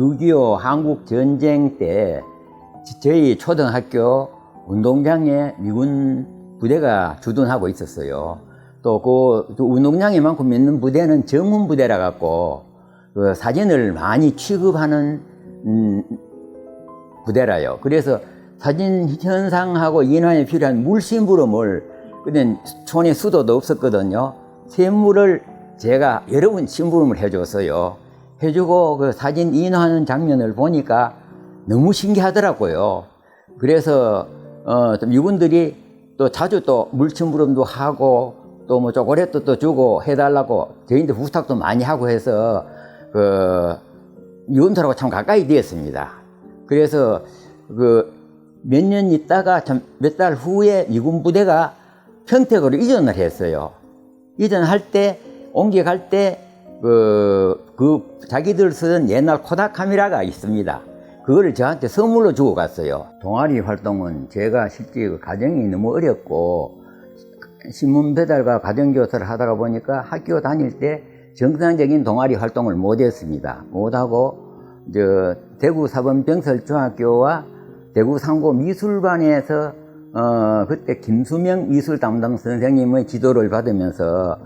6.25 한국 전쟁 때 저희 초등학교 운동장에 미군 부대가 주둔하고 있었어요. 또 그 운동장에만큼 있는 부대는 정문 부대라 갖고 그 사진을 많이 취급하는 부대라요. 그래서 사진 현상하고 인화에 필요한 물심부름을, 그때 촌에 수도도 없었거든요. 샘물을 제가 여러 번 심부름을 해줬어요. 해주고 그 사진 인화하는 장면을 보니까 너무 신기하더라고요. 그래서 미군들이 또 자주 또 물심부름도 하고 또 뭐 초콜릿도 또 주고 해달라고 저희한테 부탁도 많이 하고 해서 그 미군들하고 참 가까이 되었습니다. 그래서 그 몇 년 있다가 참 몇 달 후에 미군 부대가 평택으로 이전을 했어요. 이전할 때 옮겨갈 때 그 자기들 쓰던 옛날 코닥 카메라가 있습니다. 그거를 저한테 선물로 주고 갔어요. 동아리 활동은 제가 실제 그 가정이 너무 어렵고 신문 배달과 가정교사를 하다가 보니까 학교 다닐 때 정상적인 동아리 활동을 못했습니다. 못하고 대구 사범병설중학교와 대구 상고 미술반에서 그때 김수명 미술 담당 선생님의 지도를 받으면서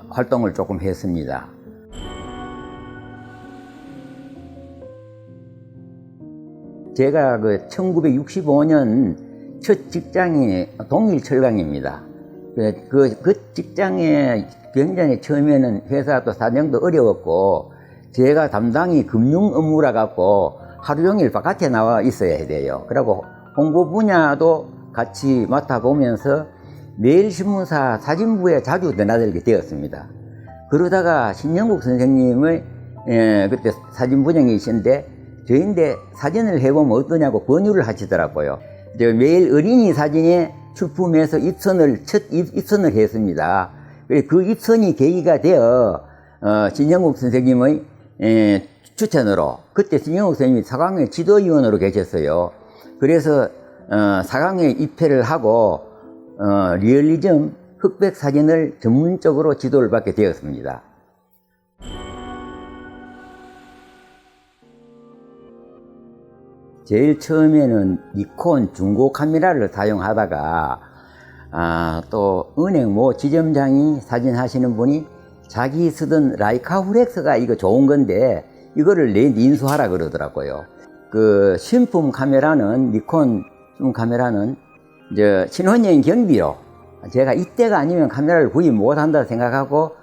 활동을 조금 했습니다. 제가 그 1965년 첫 직장이 동일철강입니다. 그 직장에 굉장히 처음에는 회사도 사정도 어려웠고 제가 담당이 금융 업무라 갖고 하루 종일 바깥에 나와 있어야 돼요. 그리고 홍보 분야도 같이 맡아보면서 매일신문사 사진부에 자주 드나들게 되었습니다. 그러다가 신영국 선생님의 그때 사진부장이신데 저희인데 사진을 해보면 어떠냐고 권유를 하시더라고요. 매일 어린이 사진에 출품해서 첫 입선을 했습니다. 그 입선이 계기가 되어 신영국 선생님의 추천으로, 그때 신영국 선생님이 사강회 지도위원으로 계셨어요. 그래서 사강회 입회를 하고 리얼리즘 흑백 사진을 전문적으로 지도를 받게 되었습니다. 제일 처음에는 니콘 중고 카메라를 사용하다가 또 은행 모 지점장이 사진 하시는 분이 자기 쓰던 라이카 후렉스가 이거 좋은 건데 이거를 내한테 인수하라 그러더라고요. 그 신품 카메라는, 니콘 신품 카메라는 신혼여행 경비로, 제가 이때가 아니면 카메라를 구입 못한다 생각하고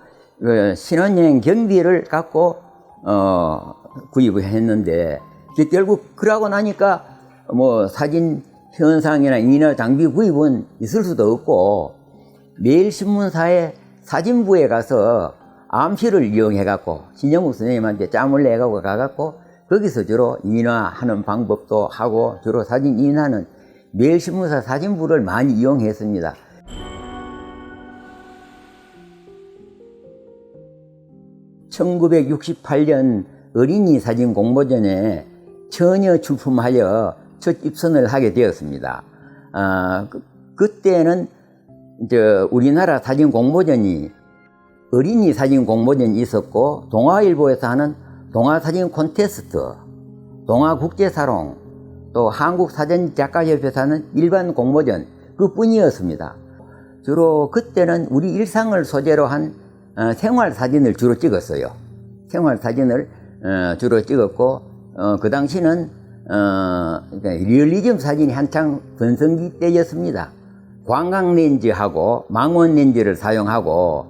신혼여행 경비를 갖고 구입을 했는데, 결국 그러고 나니까 뭐 사진 현상이나 인화 장비 구입은 있을 수도 없고 매일신문사의 사진부에 가서 암시를 이용해 갖고 신영국 선생님한테 짬을 내 갖고 가갖고 거기서 주로 인화하는 방법도 하고 주로 사진 인화는 매일신문사 사진부를 많이 이용했습니다. (1968년) 어린이 사진 공모전에 처녀 출품하여 첫 입선을 하게 되었습니다. 그때는 우리나라 사진 공모전이 어린이 사진 공모전이 있었고 동아일보에서 하는 동아사진 콘테스트, 동아국제사롱, 또 한국사진작가협회에서 하는 일반 공모전, 그뿐이었습니다. 주로 그때는 우리 일상을 소재로 한 생활사진을 주로 찍었어요. 생활사진을 주로 찍었고 그 당시는 리얼리즘 사진이 한창 전성기 때였습니다. 광각렌즈하고 망원렌즈를 사용하고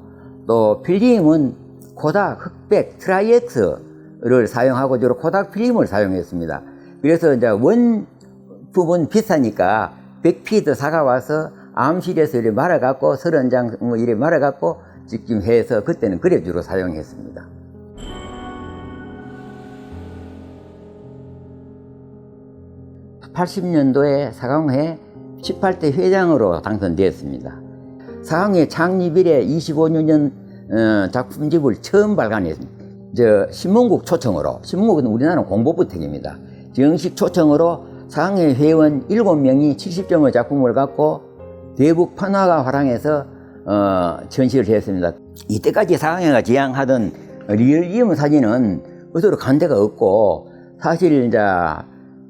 또 필름은 코닥 흑백 트라이엑스를 사용하고 주로 코닥 필름을 사용했습니다. 그래서 이제 원품은 비싸니까 100피트 사가와서 암실에서 이렇게 말아갖고 30장 뭐 이렇게 말아갖고 직접 해서 그때는 그래 주로 사용했습니다. (80년도에) 사강회 18대 회장으로 당선되었습니다. 사강회 창립 이래 25년 작품집을 처음 발간했습니다. 신문국 초청으로, 신문국은 우리나라 공보부택입니다. 정식 초청으로 사강회 회원 7명이 70점의 작품을 갖고 대북 판화가 화랑에서 전시를 했습니다. 이때까지 사강회가 지향하던 리얼리즘 사진은 어디로 간 데가 없고, 사실 이제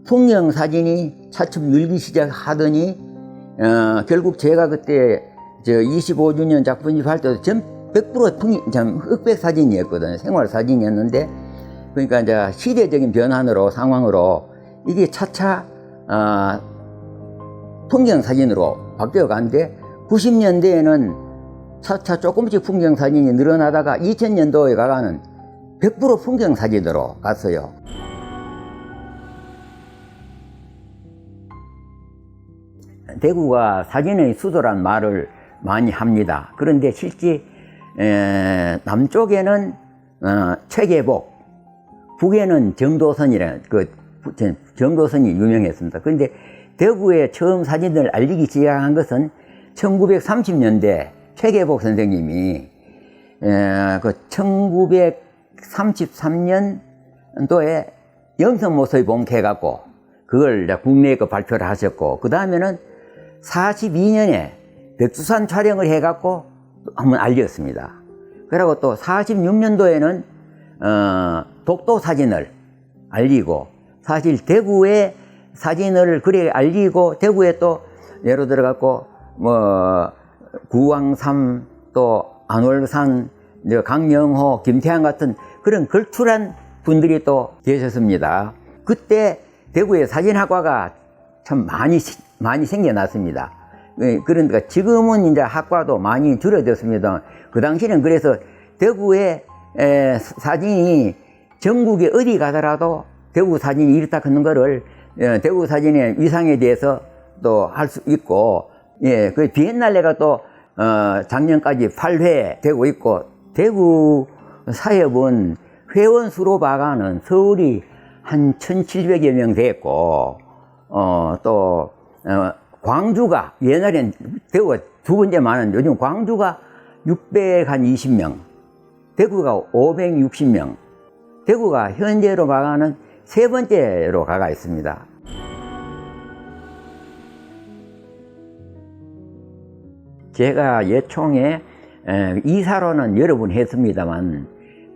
풍경 사진이 차츰 늘기 시작하더니 결국 제가 그때 25주년 작품집 할 때도 전 100% 흑백 사진이었거든요. 생활 사진이었는데, 그러니까 이제 시대적인 변환으로 상황으로 이게 차차 풍경 사진으로 바뀌어 간데, 90년대에는 차차 조금씩 풍경 사진이 늘어나다가 2000년도에 가가는 100% 풍경 사진으로 갔어요. 대구가 사진의 수도란 말을 많이 합니다. 그런데 실제 남쪽에는 최계복, 북에는 정도선이라는 정도선이 유명했습니다. 그런데 대구에 처음 사진을 알리기 시작한 것은 1930년대 최계복 선생님이 그 1933년도에 염성모서리 봉해갖고 그걸 국내에 발표를 하셨고, 그 다음에는 42년에 백두산 촬영을 해갖고 한번 알렸습니다. 그리고 또 46년도에는 독도 사진을 알리고, 사실 대구의 사진을 그래 알리고, 대구에 또 예로 들어갖고 구왕삼, 또 안월산, 강영호, 김태환 같은 그런 걸출한 분들이 또 계셨습니다. 그때 대구에 사진학과가 참 많이 생겨났습니다. 그러니까 지금은 이제 학과도 많이 줄어들었습니다. 그 당시는 그래서 대구의 사진이 전국에 어디 가더라도 대구 사진이 이렇다 하는 거를 대구 사진의 위상에 대해서 또 할 수 있고, 그 비엔날레가 또 작년까지 8회 되고 있고, 대구 사협은 회원 수로 봐가는 서울이 한 1700여 명 됐고, 또 광주가 옛날엔 대구가 두 번째 많은, 요즘 광주가 620명, 대구가 560명, 대구가 현재로 봐가는 세 번째로 가가 있습니다. 제가 예총에 이사로는 여러 번 했습니다만,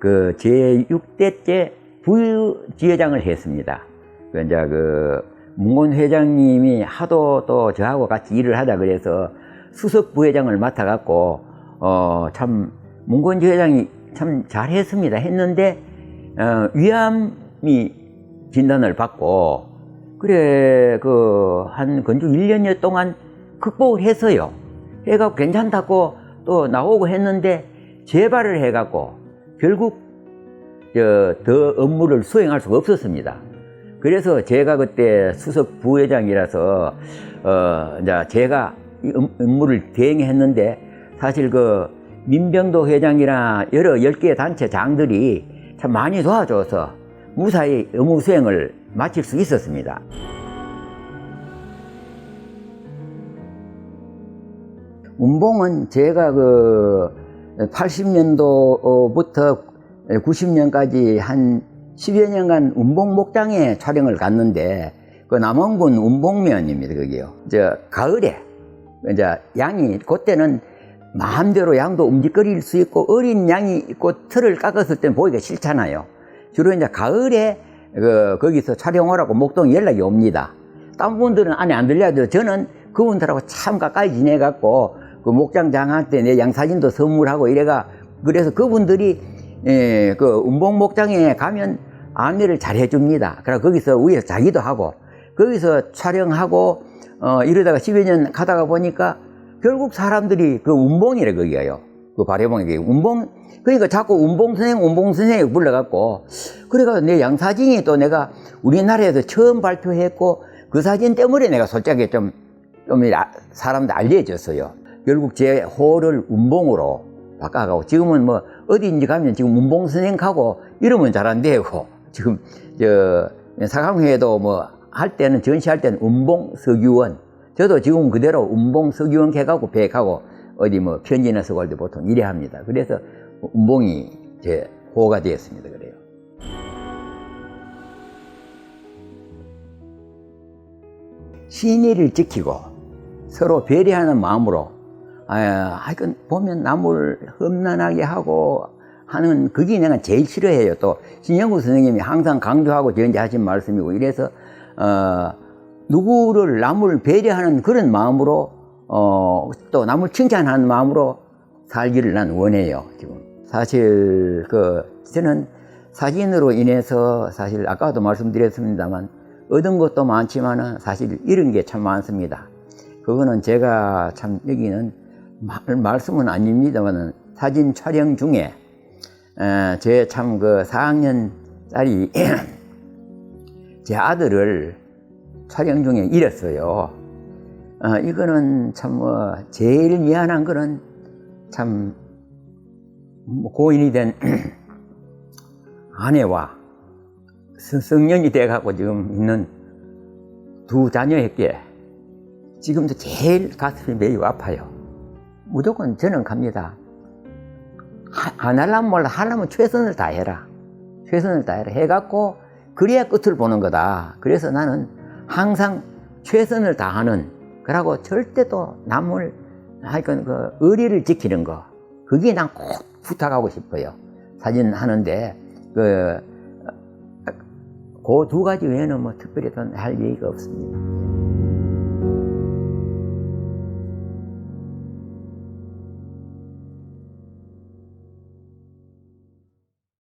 그 제6대째 부지회장을 했습니다. 이제 문건 회장님이 하도 또 저하고 같이 일을 하자 그래서 수석 부회장을 맡아갖고 참 문건 회장이 참 잘했습니다. 했는데 위암이 진단을 받고, 그래 한 건축 1년여 동안 극복을 했어요. 해갖고 괜찮다고 또 나오고 했는데 재발을 해갖고 결국 더 업무를 수행할 수가 없었습니다. 그래서 제가 그때 수석 부회장이라서 이제 제가 이 업무를 대행했는데, 사실 민병도 회장이나 여러 10개 단체 장들이 참 많이 도와줘서 무사히 업무 수행을 마칠 수 있었습니다. 운봉은 제가 80년도부터 90년까지 한 10여 년간 운봉 목장에 촬영을 갔는데, 남원군 운봉면입니다, 거기요. 가을에, 양이, 그때는 마음대로 양도 움직거릴 수 있고, 어린 양이 있고, 틀을 깎았을 때는 보기가 싫잖아요. 주로 이제 가을에, 거기서 촬영 오라고 목동에 연락이 옵니다. 딴 분들은 안에 안 들려도 저는 그분들하고 참 가까이 지내갖고, 목장장한테 내 양사진도 선물하고 이래가, 그래서 그분들이 운봉 목장에 가면 안내를 잘 해줍니다. 그래서 거기서 위에서 자기도 하고, 거기서 촬영하고, 이러다가 10여 년 가다가 보니까 결국 사람들이 운봉이래, 거기가요. 발해봉이 운봉, 그러니까 자꾸 운봉 선생 불러갖고, 그래가 내 양사진이 또 내가 우리나라에서 처음 발표했고, 그 사진 때문에 내가 솔직하게 좀 사람들 알려졌어요. 결국 제 호를 운봉으로 바꿔가고, 지금은 어디인지 가면 지금 운봉 선생하고 이러면 잘 안 되고, 지금 사강회에도 할 때는, 전시할 때는 운봉 서규원, 저도 지금 그대로 운봉 서규원 해가고 배역하고 어디 편지나 쓰고 할 때 보통 이래 합니다. 그래서 운봉이 제 호가 되었습니다. 그래요. 신의를 지키고 서로 배려하는 마음으로, 하여간 보면 남을 험난하게 하고 하는 그게 내가 제일 싫어해요. 또 신영구 선생님이 항상 강조하고 저한테 하신 말씀이고 이래서 누구를 남을 배려하는 그런 마음으로 또 남을 칭찬하는 마음으로 살기를 난 원해요. 지금 사실 저는 사진으로 인해서 사실 아까도 말씀드렸습니다만 얻은 것도 많지만은 사실 잃은 게 참 많습니다. 그거는 제가 참 여기는 말씀은 아닙니다만은 사진 촬영 중에 제 참 4학년짜리 제 아들을 촬영 중에 잃었어요. 이거는 참 제일 미안한 거는 참 고인이 된 아내와 성년이 돼가고 지금 있는 두 자녀에게 지금도 제일 가슴이 매우 아파요. 무조건 저는 갑니다. 안 하려면 몰라. 하려면 최선을 다해라. 최선을 다해라. 해갖고 그래야 끝을 보는 거다. 그래서 나는 항상 최선을 다하는 그러고 절대 또 남을 하여간 의리를 지키는 거 그게 난 꼭 부탁하고 싶어요. 사진 하는데 그 두 가지 외에는 뭐 특별히 할 얘기가 없습니다.